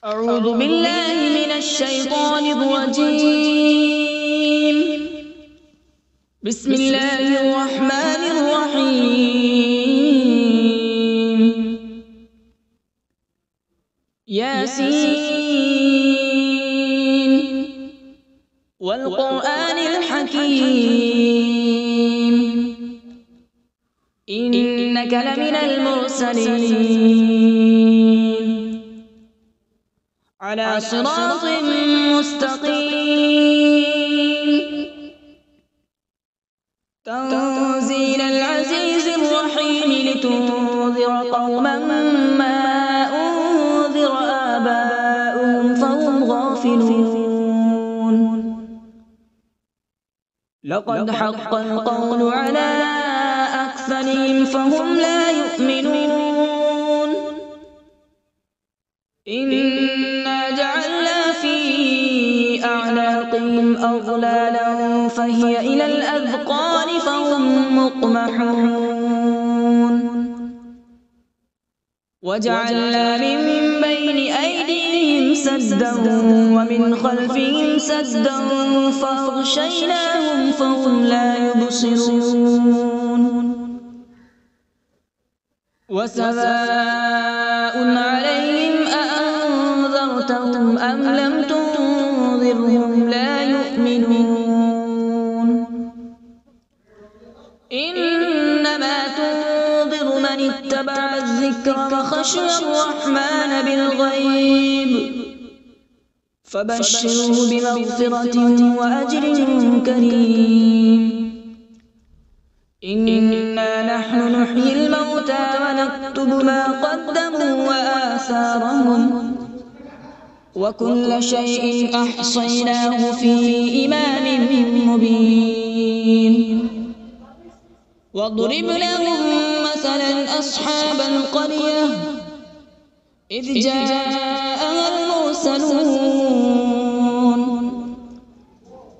أعوذ بالله من الشيطان الرجيم. بسم الله الرحمن الرحيم. ياسين والقرآن الحكيم إنك لمن المرسلين على صراط مستقيم تنزيل العزيز الرحيم لتنذر قوما ما أنذر آباؤهم فهم غافلون. لقد حق القول على أكثرهم فهم لا يؤمنون. إنا جعلنا في أعناقهم أغلالا فهي إلى الأذقان فهم مقمحون. وجعلنا من بين أيديهم سدا ومن خلفهم سدا فأغشيناهم فهم لا يبصرون. وسواء عليهم أأنذرتهم أم لم تنذرهم لا يؤمنون. إنما تنذر من اتبع الذكر وخشي الرحمن بالغيب فبشره بمغفرة وأجر كريم. إنا نحن نحيي الموتى ونكتب ما قدموا وآثارهم وكل شيء أحصيناه في إمام مبين. واضرب لهم مثلا أصحاب القرية إذ جاءها المرسلون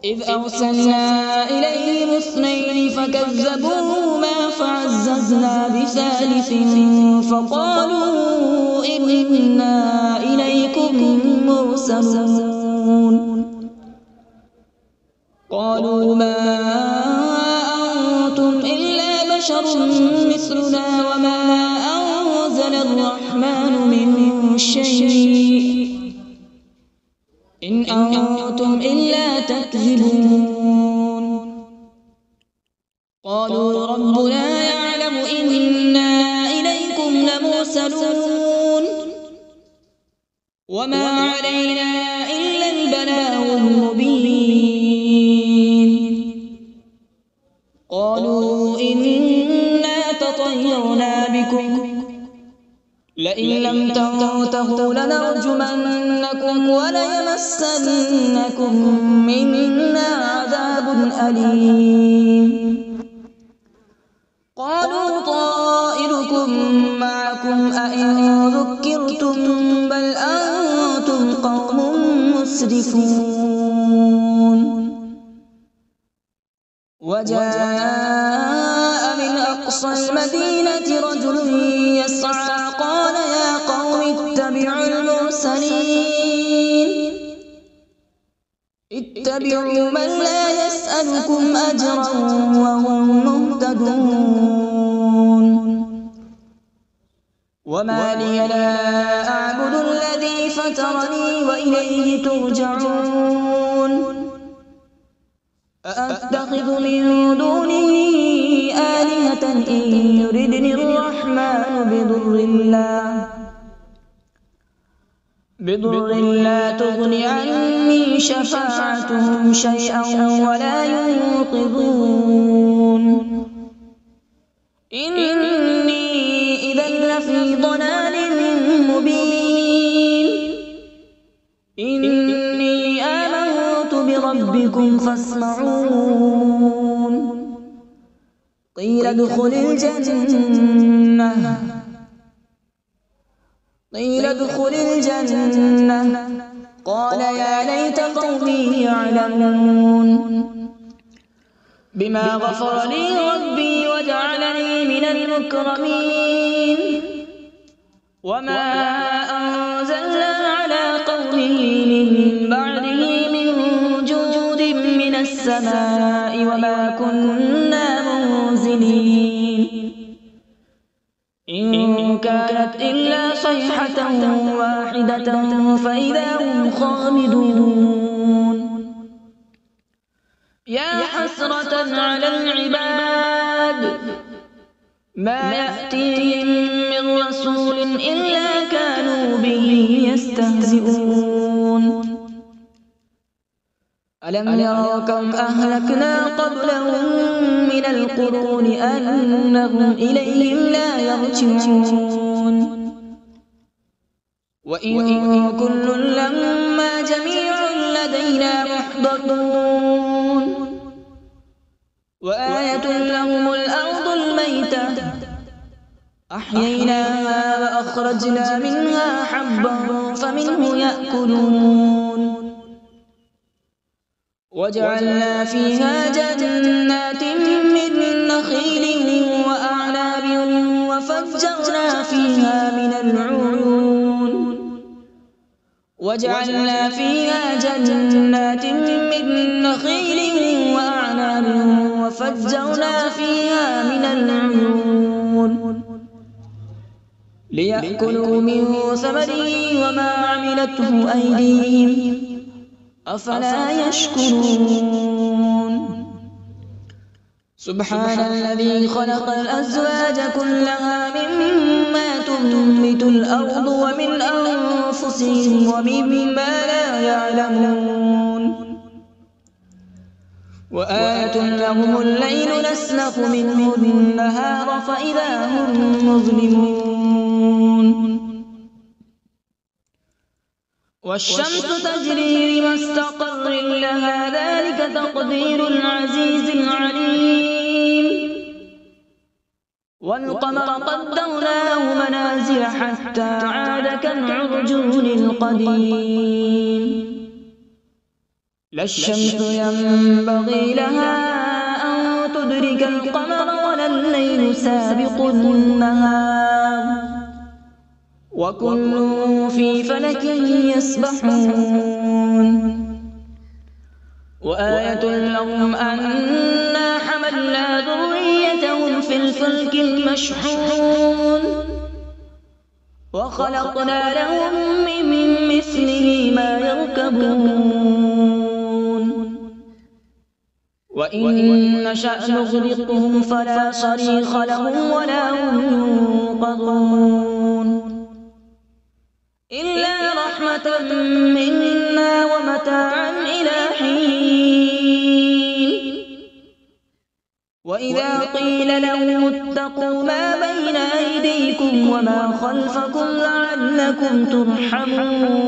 إذ أرسلنا إليهم اثنين فكذبوهما فعززنا بثالث فقالوا إنا إليكم مرسلون. قالوا ما أنتم إلا بشر مثلنا وما أنزل الرحمن من شيء إن أنتم إلا تكذبون. قالوا ربنا يعلم إنا إليكم لمرسلون وما علينا إلا البلاغ المبين. قالوا إنا تطيرنا بكم لئن لم تنتهوا لنرجمنكم وليمسنكم منا عذاب أليم. قالوا طائركم معكم أئن ذكرتم بل أنتم قوم مسرفون. وجاء من أقصى المدينة رجل يسعى قال يا قوم اتبعوا المرسلين اتبعوا من لا يسألكم أجرا وهم مهتدون. وما لي لا أعبد الذي فطرني وإليه ترجعون. أأتخذ من دونه آلهة إن يردني الرحمن بضر لا تغن عني شفاعتهم شيئا ولا ينقذون. إني إذا لفي ضلال مبين. إني آمنت بربكم فاسمعون. قيل ادخل الجنة قال يا ليت قومي يعلمون. بما غفر لي ربي وجعلني من المكرمين. وما أنزلنا على قومه من بعده من جود من السماء وما كنا منزلين إن كانت إلا صيحة واحدة فإذا هم خامدون يا حسرة على العباد ما يأتيهم من رسول إلا كانوا به يستهزئون ألم يروا كم أهلكنا قبلهم من القرون أنهم إليهم لا يرجعون وإن كل لما جميع لدينا محضرون وآية لهم الأرض الميتة أحييناها وأخرجنا منها حبا فمنه يأكلون وجعلنا فيها جنات من نخيل وأعناب وفجرنا فيها من العيون وجعلنا فيها جنات من نخيل وأعناب وفجرنا فيها من العيون ليأكلوا من ثمره وما عملته أيديهم أفلا يشكرون سبحان الذي خلق الأزواج كلها مما تنبت الأرض ومن أنفسهم ومما لا يعلمون وآية لهم الليل نسلخ منه النهار فإذا هم مظلمون والشمس تجري لمستقر لها ذلك تقدير العزيز العليم والقمر قدرناه منازل حتى عاد كالعرجون القديم لا الشمس ينبغي لها أن تدرك القمر ولا الليل سابق النهار وكل في فلك يسبحون وآية لهم أنا حملنا ذريتهم في الفلك المشحون وخلقنا لهم من مثله ما يركبون وإن نشأ نغرقهم فلا صريخ لهم ولا هم ينقذون إلا رحمة منا ومتاعا إلى حين وإذا قيل لهم اتقوا ما بين أيديكم وما خلفكم لعلكم ترحمون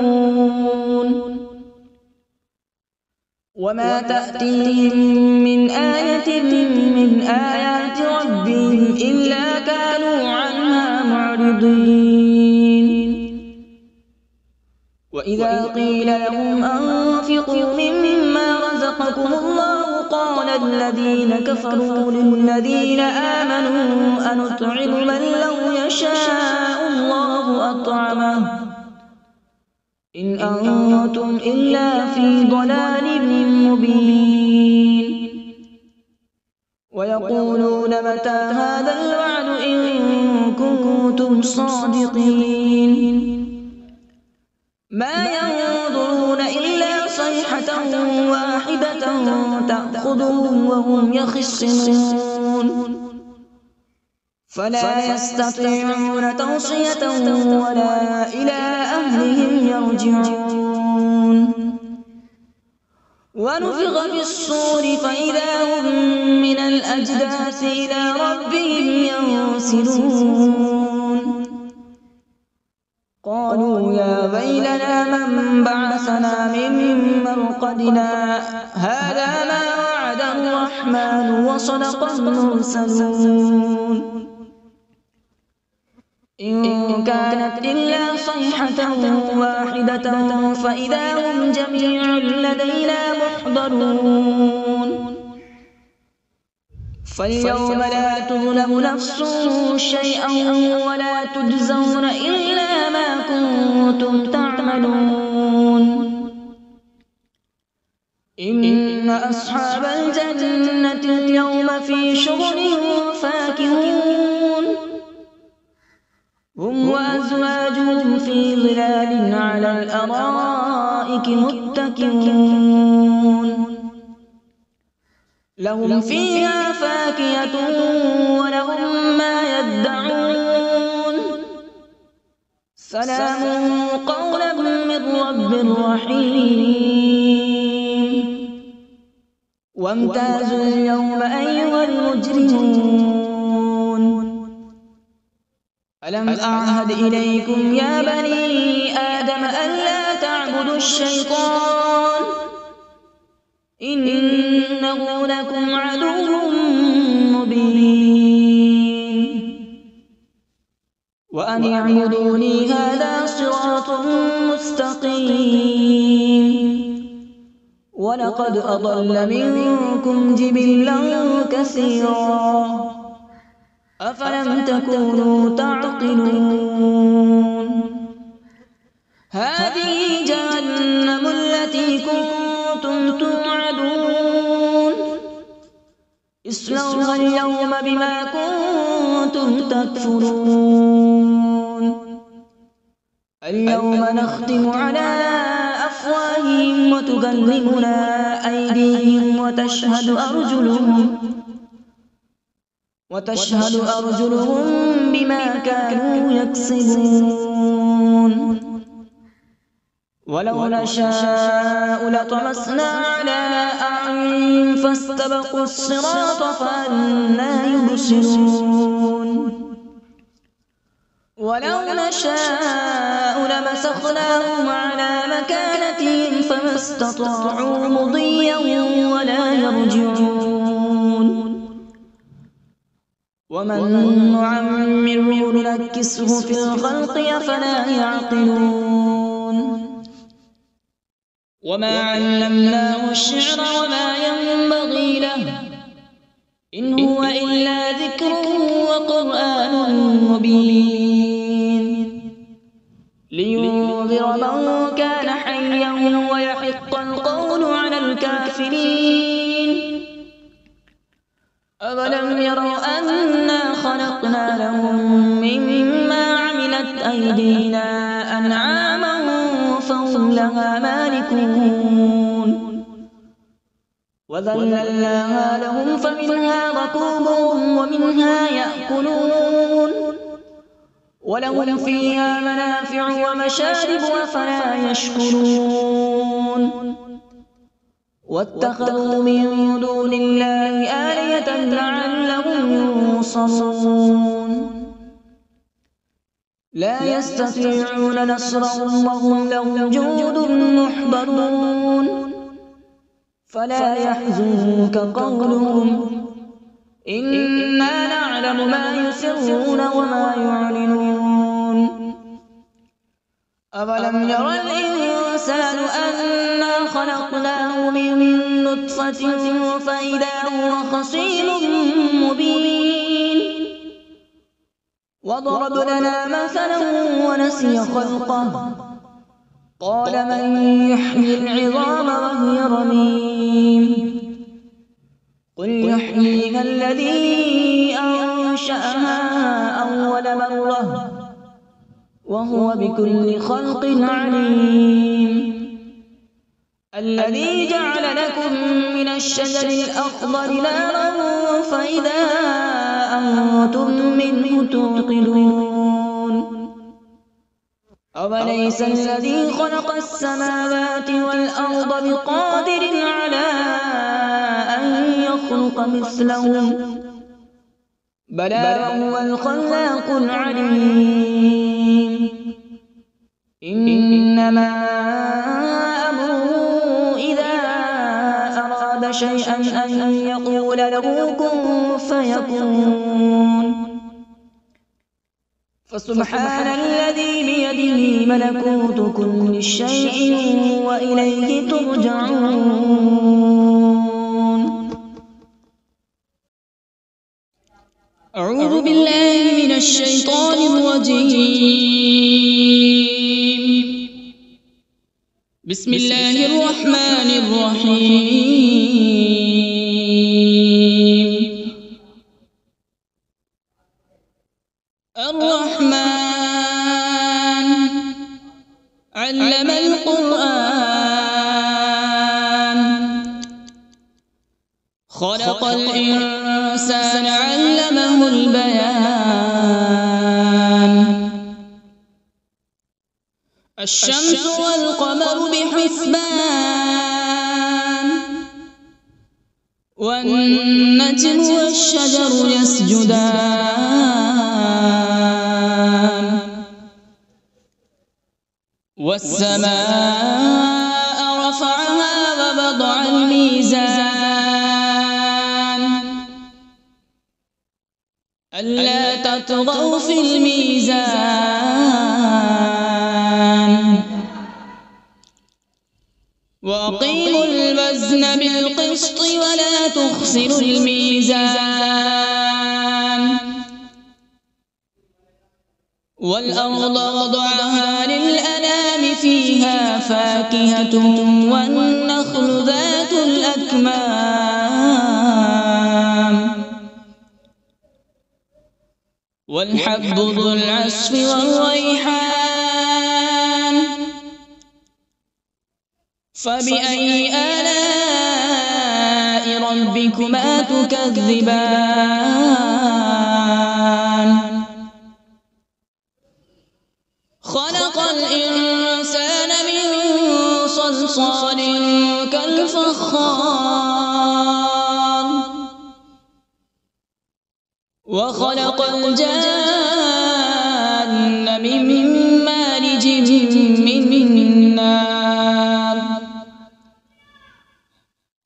وما تأتيهم من آية من آيات ربهم إلا كانوا عنها معرضين وإذا قيل لهم أنفقوا مما رزقكم الله قال الذين كفروا للذين آمنوا أنطعم من لو يشاء الله أطعمه إن أنتم إلا في ضلال مبين ويقولون متى هذا الوعد إن كنتم صادقين ما ينظرون إلا صيحة واحدة تأخذهم وهم يخصمون فلا يستطيعون توصية ولا إلى أهلهم يرجعون ونفخ في الصور فإذا هم من الأجداث إلى ربهم ينسلون قالوا يا ويلنا من بعثنا من مرقدنا هذا ما وعد الرحمن وصدق المرسلون إن كانت إلا صيحة واحدة فإذا هم جميع لدينا محضرون فاليوم لا تظلم نفس شيئا ولا تجزون إلا ما كنتم تعملون إن أصحاب الجنة اليوم في شغل فاكهون هم وأزواجهم في ظلال على الأرائك متكئون لهم فيها فاكهة ولهم ما يدعون سلام قولا من رب رحيم وامتازوا اليوم أيها المجرمون ألم أعهد إليكم يا بني آدم ألا تعبدوا الشيطان إنه لكم عدو مبين وأن اعبدوني هذا صراط مستقيم ولقد أضل منكم جبلا كثيرا أفلم تكونوا تعقلون هذه جهنم التي كنتم توعدون اصلوها اليوم بما كنتم تكفرون اليوم نختم على أفواههم وتكلمنا أيديهم وتشهد أرجلهم بما كانوا يكسبون ولو نشاء لطمسنا على أعينهم فاستبقوا الصراط فأنى يبصرون ولو نشاء لمسخناهم على مكانتهم فما استطاعوا مضيا ولا يرجعون ومن نعمره ننكسه في الخلق أفلا يعقلون وما علمناه الشعر وما ينبغي له إن هو إلا ذكر وقرآن مبين لينذر من كان حيا ويحق القول على الكافرين أولم يروا أنا خلقنا لهم مما عملت أيدينا أنعاما فهم لها مالكون وذللناها لهم فمنها ركوبهم ومنها يأكلون ولهم فيها منافع ومشارب أفلا يشكرون واتخذوا من دون الله آلهة لعلهم ينصرون لا يستطيعون نصرهم وهم لهم جند محضرون فلا يحزنك قولهم إنا نعلم ما يسرون وما يعلنون أولم ير الإنسان أنا خلقناه من نطفة فإذا هو خصيم مبين وضرب لنا مثلا ونسي خلقه قال من يحيي العظام وهي رميم قل يحييها الذي أنشأها أول مرة وهو بكل خلق عليم الذي جعل لكم من الشجر الأخضر نارا فإذا أنتم منه توقدون أوليس الذي خلق السماوات والأرض بقادر على أن يخلق مثلهم بلى وهو الخلاق العليم إنما أمره إذا أراد شيئا أن يقول له كن فيكون فسبحان الذي بيده ملكوت كل شيء وإليه ترجعون أعوذ بالله من الشيطان الرجيم بسم الله الرحمن الرحيم. الرحمن علم القرآن، خلق الإنسان علمه البيان. الشمس والقمر بحسبان، والنجم والشجر يسجدان. والسماء رفعها ووضع الميزان، ألا تطغوا في الميزان. وأقيموا الوزن بالقسط ولا تخسروا الميزان. والأرض وضعها للأنام، فيها فاكهة والنخل ذات الأكمام، والحب ذو العصف والريحان. فبأي آلاء ربكما تكذبان؟ خلق الإنسان من صلصال كالفخار، وخلق الجان من مارج من نار.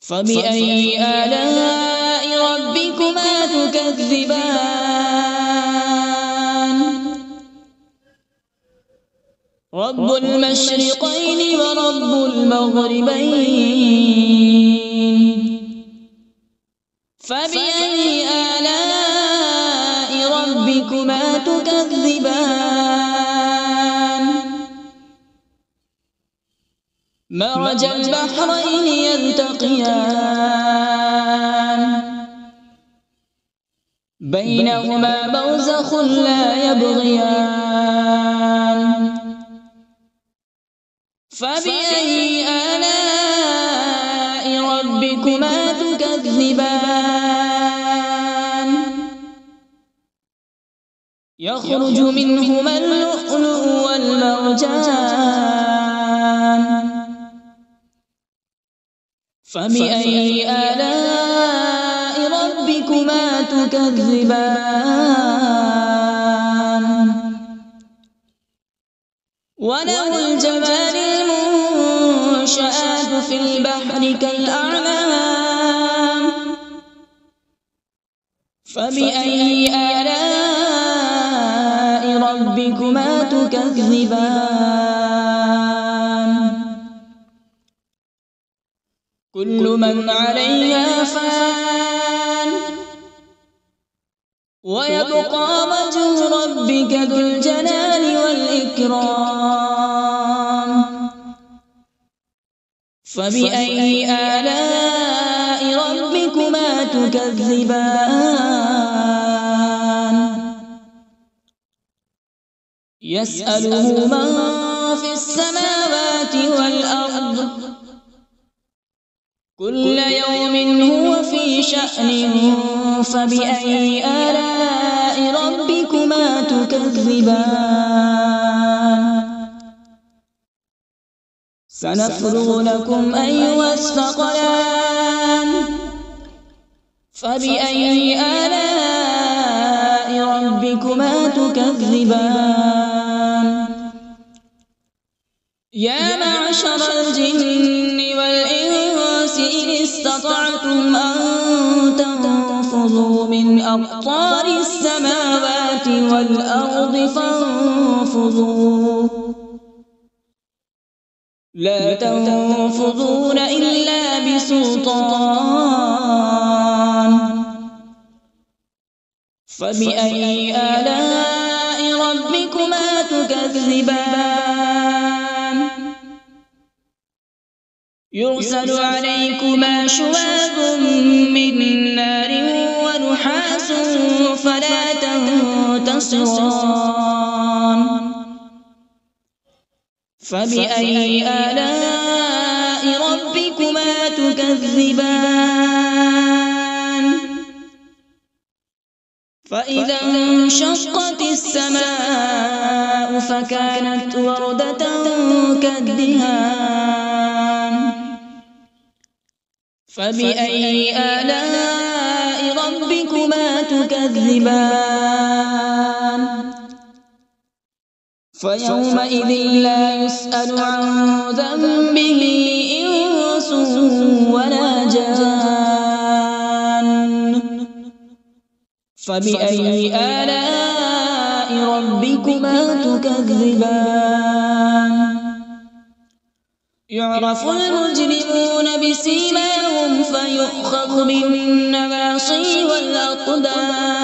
فبأي آلاء ربكما تكذبان؟ رب المشرقين ورب المغربين. فبأي آلاء ربكما تكذبان؟ مرج البحرين يلتقيان، بينهما برزخ لا يبغيان. فبأي آلاء ربكما تكذبان؟ يخرج منهما اللؤلؤ والمرجان. فبأي آلاء ربكما تكذبان؟ وله الجوار المنشآت في البحر كالأعلام. فبأي آلاء ربكما تكذبان؟ كل من عليها فان، ويبقى وجه ربك ذو الجلال والإكرام. فبأي آلاء ربكما تكذبان؟ يسأله من في السماوات والأرض، كل يوم هو في شأن. فبأي آلاء ربكما تكذبان؟ سنفرغ لكم أيها الثقلان. فبأي آلاء ربكما تكذبان؟ يا معشر الجن والإنس إن استطعتم أن تنفذوا من أقطار السماوات والأرض فانفذوا، لا تنفذون إلا بسلطان. فبأي آلاء ربكما تكذبان؟ يرسل عليكما شواظ من نار ونحاس فلا تنتصران فبأي آلاء ربكما تكذبان فإذا انشقت السماء فكانت وردة كالدهان فبأي آلاء ربكما تكذبان فيومئذ لا يسأل عن ذنبه إنس ولا جان فبأي آلاء ربكما تكذبان يعرف المجرمون بسيماهم فيؤخذ بالنواصي والأقدام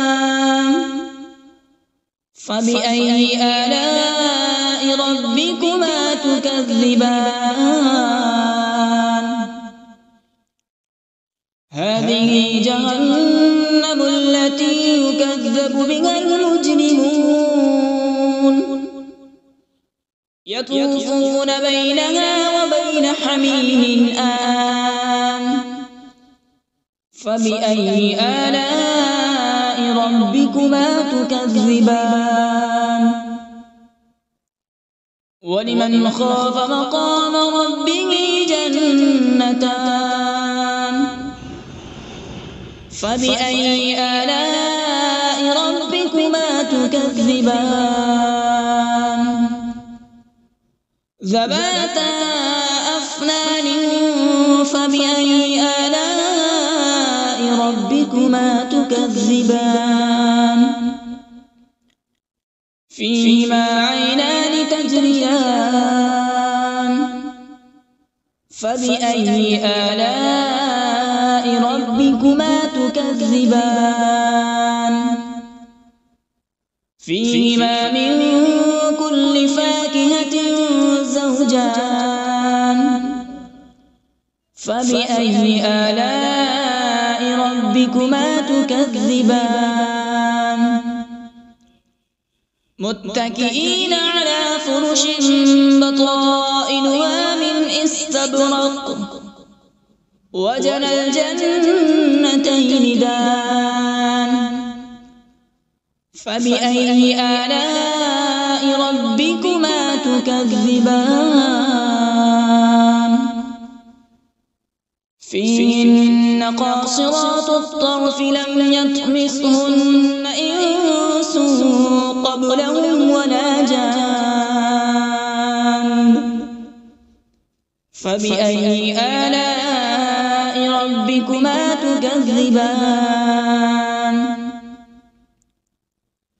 فبأي آلاء ربكما تكذبان هذه جهنم التي يكذب بها المجرمون يطوفون بينها وبين حميم آن فبأي آلاء ربكما تكذبان ولمن خاف مقام ربه جنتان فبأي آلاء ربكما تكذبان ذواتا أفنان فبأي آلاء ربكما تكذبان فيهما عينان تجريان فبأي آلاء ربكما تكذبان فيهما من كل فاكهة زوجان فبأي آلاء ربكما تكذبان متكئين على فرش بطائنها من استبرق وجنى الجنتين دان فبأي آلاء ربكما تكذبان فيهن قاصرات الطرف لم يطمثهن إنس قبلهم ولا جان فبأي آلاء ربكما تكذبان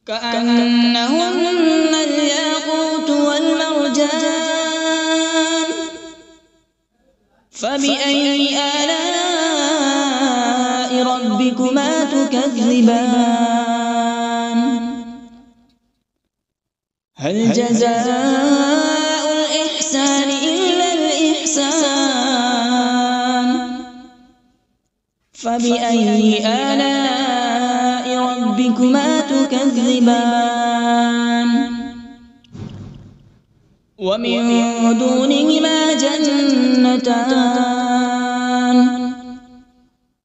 كأنهن الياقوت والمرجان فبأي آلاء ربكما تكذبان هل جزاء الإحسان إلا الإحسان فبأي آلاء ربكما تكذبان ومن دونهما جنتان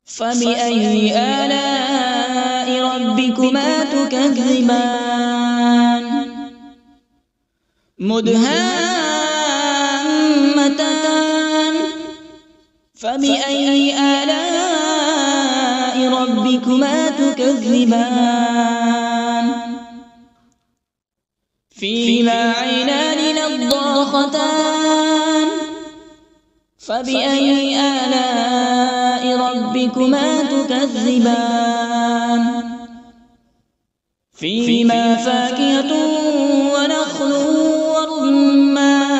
فبأي آلاء ربكما تكذبان مدهامتان فبأي آلاء ربكما تكذبان فيهما عينان نضاختان فبأي آلاء ربكما تكذبان فيهما فاكهة ونخل ورمان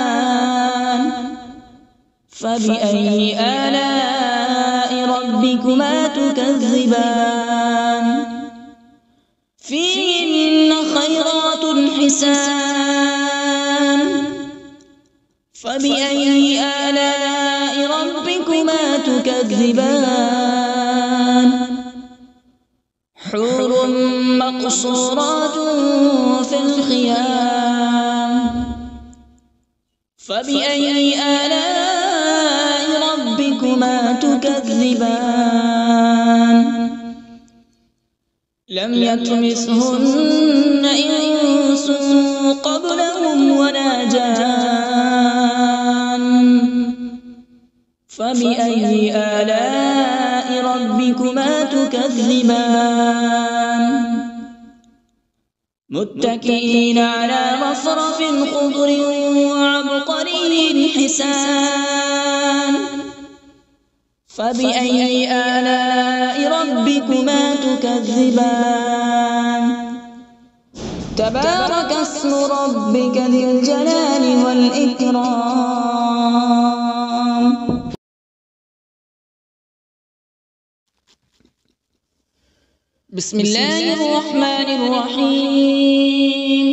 فبأي آلاء ربكما تكذبان فيهن خيرات حسان فبأي آلاء ربكما تكذبان حور مقصورات في الخيام فبأي آلاء ربكما تكذبان لم يطمثهن إنس قبلهم ولا جان فبأي آلاء ربكما تكذبان متكئين على رفرف خضر وعبقري حسان فبأي آلاء ربكما تكذبان تبارك اسم ربك ذي الجلال والإكرام. بسم الله الرحمن الرحيم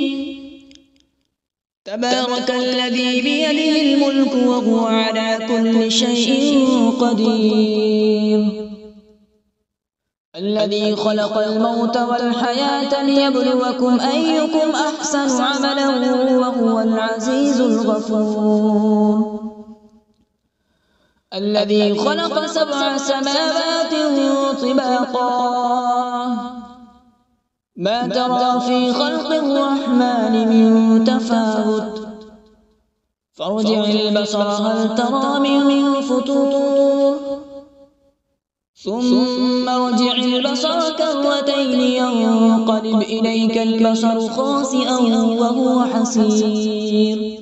تبارك الذي بيده الملك وهو على كل شيء قدير الذي خلق الموت والحياة ليبلوكم أيكم أحسن عملا وهو العزيز الغفور الذي خلق 7 سماوات طباقا ما ترى في خلق الرحمن من تفاوت فارجع البصر هل ترى من فطور ثم ارجع البصر كرتين ينقلب إليك البصر خاسئا وهو حسير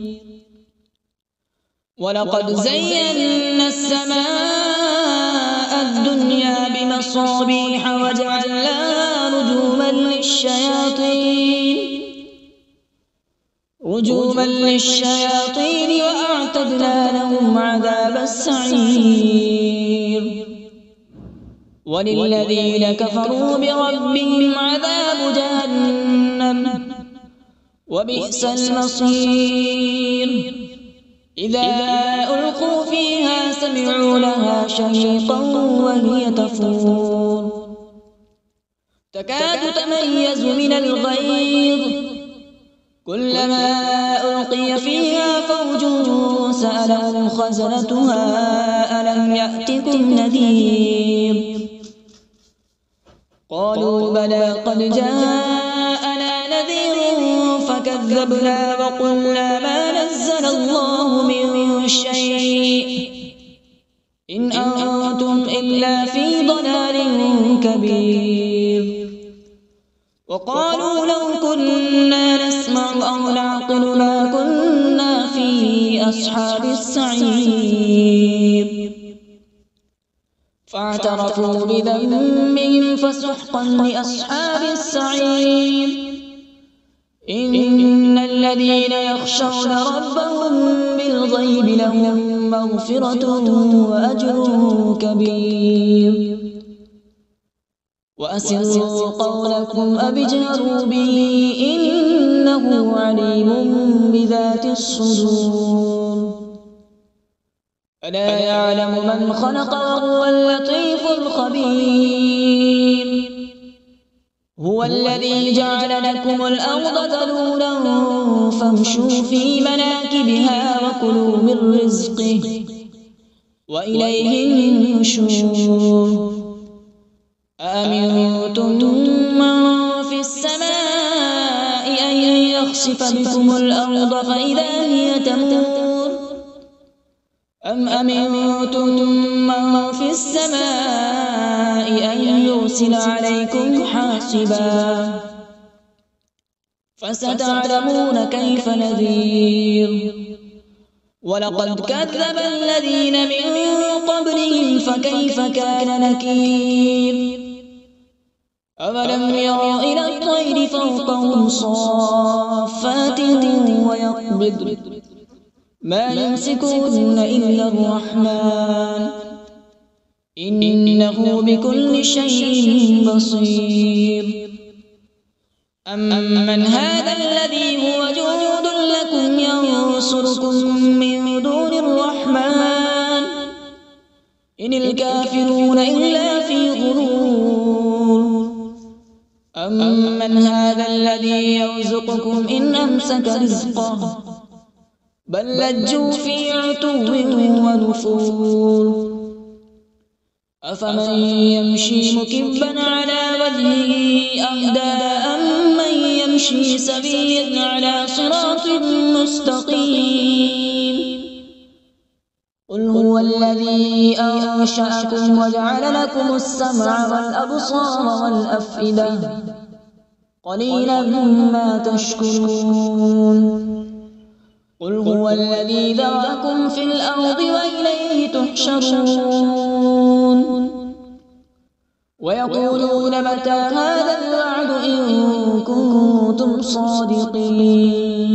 ولقد زينا السماء الدنيا بمصابيح وجعلناها رجوما للشياطين وأعتدنا لهم عذاب السعير وللذين كفروا بربهم عذاب جهنم وبئس المصير إذا ألقوا فيها سمعوا لها شهيقا وهي تفور تكاد تميز من الغيظ كلما ألقي فيها فوج سألهم خزنتها ألم يأتكم نذير قالوا بلى قد جاءنا نذير فكذبنا وقلنا ما نزل الله من شيء إن أنتم إلا في ضلال كبير وقالوا لو كنا نسمع أو نعقل ما كنا في أصحاب السعير فاعترفوا بذنبهم فسحقا لأصحاب السعير إن الذين يخشون ربهم بالغيب لهم مغفرة وأجر كبير وأسروا قولكم أو اجهروا به إنه عليم بذات الصدور ألا يعلم من خلق وهو اللطيف الخبير هو الذي جعل لكم الأرض ذلولا فامشوا في مناكبها وكلوا من رزقه وإليه النشور أأمنتم من في السماء أن يخسف بكم الأرض فإذا هي تمور أم أمنتم من في السماء أن يرسل عليكم حاصبا فستعلمون كيف نذير ولقد كذب الذين من قبلهم فكيف كان نكير أولم يروا إلى الطير فوقهم صافات ويقبض ما يمسكون إلا الرحمن إنه بكل شيء بصير أمن هذا الذي هو جند لكم ينصركم من دون الرحمن إن الكافرون إلا في غرور أمن هذا الذي يرزقكم إن أمسك رزقه بل لجوا في عتو ونفور أفمن يمشي مكبا على وجهه أهدى أمن يمشي سويا على صراط مستقيم قل هو الذي أنشأكم وجعل لكم السمع والأبصار والأفئدة قليلا ما تشكرون قل هو الذي ذرأكم في الأرض وإليه تحشرون ويقولون متى هذا الوعد إن كنتم صادقين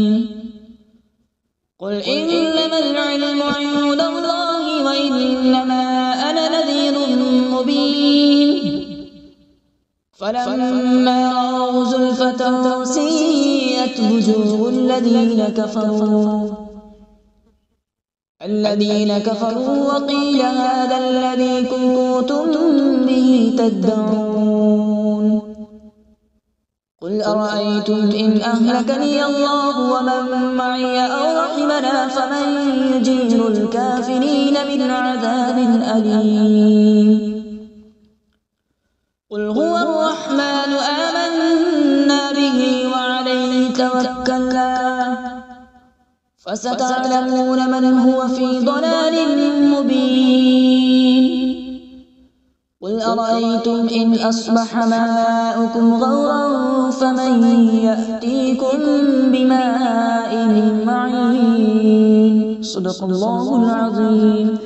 قل إنما العلم عند الله وإنما أنا نذير مبين فلما رأوا زلفة سيئت وجوه الذين كفروا وقيل هذا الذي كنتم به تدعون قل أرأيتم إن أهلكني الله ومن معي أو رحمنا فمن يجير الكافرين من عذاب أليم قل هو الرحمن آمنا به وعليه توكلنا فستعلمون من هو في ضلال مبين قل أرأيتم إن أصبح ماؤكم غورا فمن يأتيكم بماء معين صدق الله العظيم.